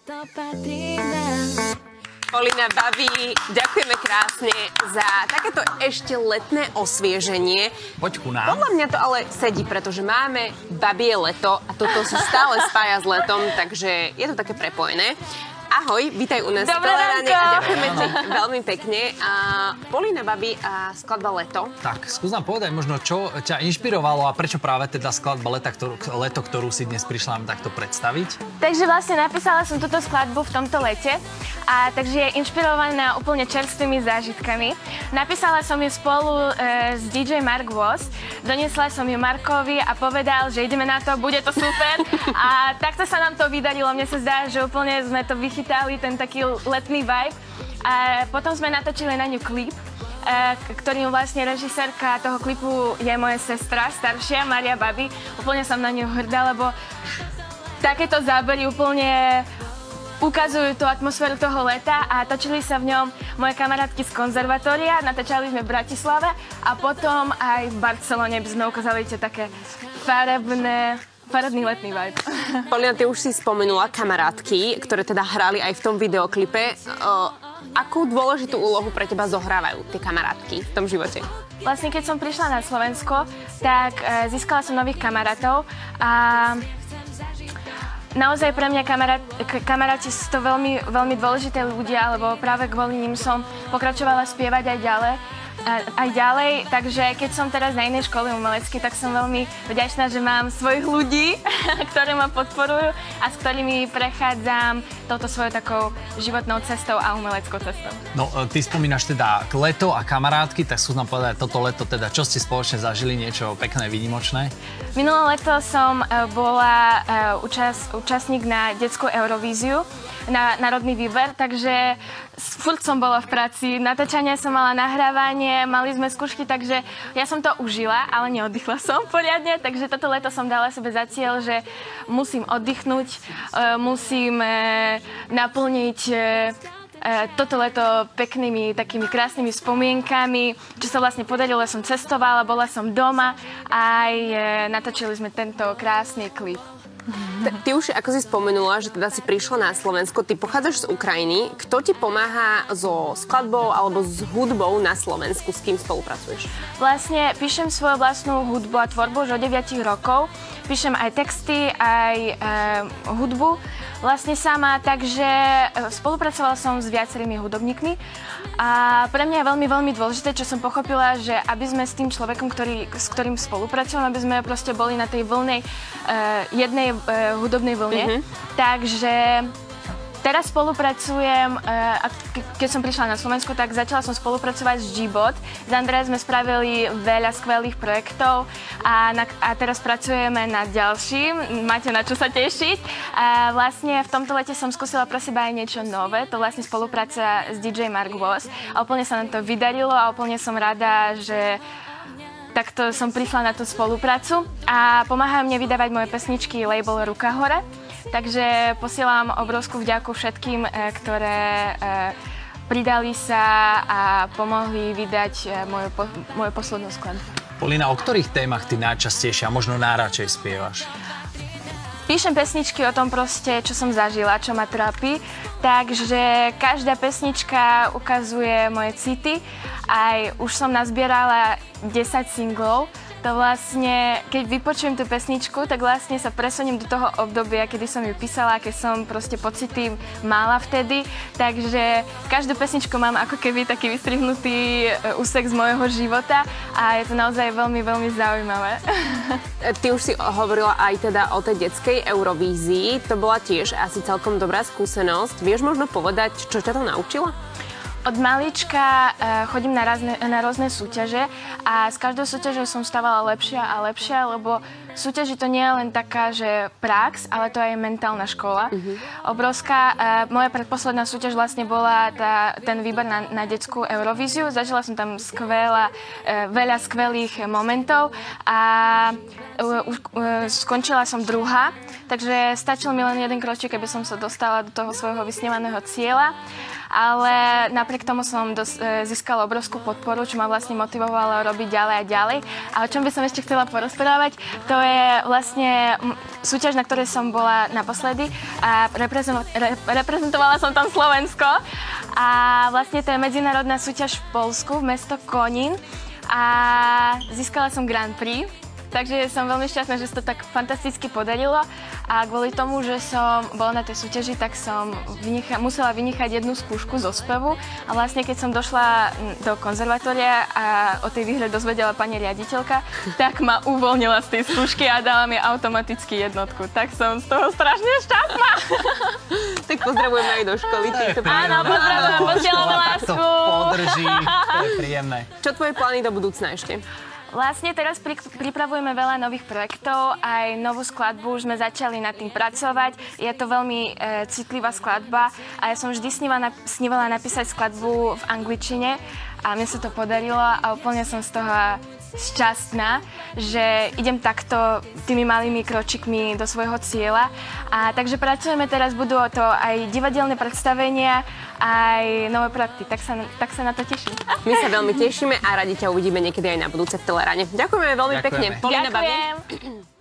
To patrí nám. Polina, babi, ďakujeme krásne za takéto ešte letné osvieženie. Poď ku nám. Podľa mňa to ale sedí, pretože máme babie leto a toto sa stále spája s letom, takže je to také prepojené. Ahoj, vítaj u nás v Teleráne a ďakujeme ti veľmi pekne. Polina, babi, a skladba Leto. Tak, skús nám povedať možno, čo ťa inšpirovalo a prečo práve teda skladba Leto, ktorú si dnes prišla nám takto predstaviť? Takže vlastne napísala som túto skladbu v tomto lete a takže je inšpirovaná úplne čerstvými zážitkami. Napísala som ju spolu s DJ Mark Voss, doniesla som ju Markovi a povedal, že ideme na to, bude to super a takto sa nám to vydarilo. Mne sa zdá, že úplne sme to vychytali, ten taký letný vibe. A potom sme natočili na ňu klip, ktorým vlastne režisérka toho klipu je moja sestra, staršia, Maria Babi. Úplne som na ňu hrdá, lebo takéto zábery úplne ukazujú tú atmosféru toho leta a točili sa v ňom moje kamarátky z konzervatória, natáčali sme v Bratislave a potom aj v Barcelone by sme ukázali tie také farebný letný vibe. Polina, ty už si spomenula kamarátky, ktoré teda hrali aj v tom videoklipe. Akú dôležitú úlohu pre teba zohrávajú tie kamarátky v tom živote? Vlastne, keď som prišla na Slovensko, tak získala som nových kamarátov a naozaj pre mňa kamaráti sú to veľmi, veľmi dôležité ľudia, lebo práve kvôli ním som pokračovala spievať aj ďalej, takže keď som teraz na inej škole umeleckej, tak som veľmi vďačná, že mám svojich ľudí, ktorí ma podporujú a s ktorými prechádzam touto svojou takou životnou cestou a umeleckou cestou. No, ty spomínaš teda leto a kamarátky, tak skús nám povedať toto leto, teda čo ste spoločne zažili, niečo pekné, výnimočné? Minulé leto som bola účastník na detskú Eurovíziu, na národný výber, takže furt som bola v práci, natáčania som mala, nahrávanie, mali sme skúšky, takže ja som to užila, ale neoddychla som poriadne, takže toto leto som dala sebe za cieľ, že musím oddychnúť, musím naplniť toto leto peknými, takými krásnymi spomienkami, čo sa vlastne podarilo, som cestovala, bola som doma a aj natočili sme tento krásny klip. Ty už, ako si spomenula, že teda si prišla na Slovensko, ty pochádzaš z Ukrajiny. Kto ti pomáha so skladbou alebo s hudbou na Slovensku? S kým spolupracuješ? Vlastne píšem svoju vlastnú hudbu a tvorbu už od 9 rokov. Píšem aj texty, aj hudbu vlastne sama, takže spolupracovala som s viacerými hudobníkmi a pre mňa je veľmi, veľmi dôležité, čo som pochopila, že aby sme s tým človekom, s ktorým spolupracujem, aby sme proste boli na tej vlnej, jednej hudobnej vlne. Takže teraz spolupracujem, keď som prišla na Slovensku, tak začala som spolupracovať s G-Bot. S Andrejem sme spravili veľa skvelých projektov a teraz pracujeme na ďalším. Máte na čo sa tešiť. A vlastne v tomto lete som skúsila pre seba aj niečo nové. To vlastne spolupráca s DJ Mark Voss. A úplne sa nám to vydarilo a úplne som rada, že takto som prišla na tú spoluprácu. A pomáhajú mne vydávať moje pesničky label Ruka hore. Takže posielam obrovskú vďaku všetkým, ktoré pridali sa a pomohli vydať moju poslednú skladbu. Polina, o ktorých témach ty najčastejšie a možno najradšej spievaš? Píšem pesničky o tom proste, čo som zažila, čo ma trápi, takže každá pesnička ukazuje moje city. Aj už som nazbierala 10 singlov. To vlastne, keď vypočujem tú pesničku, tak vlastne sa presuniem do toho obdobia, kedy som ju písala, keď som proste pocity mala vtedy. Takže každú pesničku mám ako keby taký vystrihnutý úsek z môjho života a je to naozaj veľmi, veľmi zaujímavé. Ty už si hovorila aj teda o tej detskej Eurovízii. To bola tiež asi celkom dobrá skúsenosť. Vieš možno povedať, čo ťa to naučila? Od malička chodím na rôzne súťaže a s každou súťažou som stávala lepšia a lepšia, lebo súťaži to nie je len taká, že prax, ale to je mentálna škola. Obrovská. Moja predposledná súťaž vlastne bola ten výber na detskú Eurovíziu. Zažila som tam veľa skvelých momentov a skončila som druhá, takže stačil mi len jeden kročík, aby som sa dostala do toho svojho vysnívaného cieľa. ale napriek tomu som získala obrovskú podporu, čo ma vlastne motivovalo robiť ďalej a ďalej. A o čom by som ešte chcela porozprávať, to je vlastne súťaž, na ktorej som bola naposledy a reprezentovala som tam Slovensko. A vlastne to je medzinárodná súťaž v Poľsku, v mesto Konín. A získala som Grand Prix. Takže som veľmi šťastná, že sa to tak fantasticky podarilo a kvôli tomu, že som bola na tej súťaži, tak som musela vynechať jednu skúšku zo spevu a vlastne keď som došla do konzervatória a o tej výhre dozvedela pani riaditeľka, tak ma uvoľnila z tej skúšky a dala mi automaticky jednotku. Tak som z toho strašne šťastná. Tak pozdravujeme aj do školy. Áno, pozdravujem, posielame lásku. Podrží, to je príjemné. Čo tvoje plány do budúcna ešte? Vlastne teraz pripravujeme veľa nových projektov, aj novú skladbu, už sme začali nad tým pracovať. Je to veľmi citlivá skladba a ja som vždy snívala napísať skladbu v angličtine a mne sa to podarilo a úplne som z toho šťastná, že idem takto tými malými kročikmi do svojho cieľa. A takže pracujeme teraz, budú to aj divadelné predstavenia, aj nové projekty, tak sa na to teším. My sa veľmi tešíme a radi ťa uvidíme niekedy aj na budúce v Teleráne. Ďakujeme veľmi pekne. Polína Babie. Ďakujem.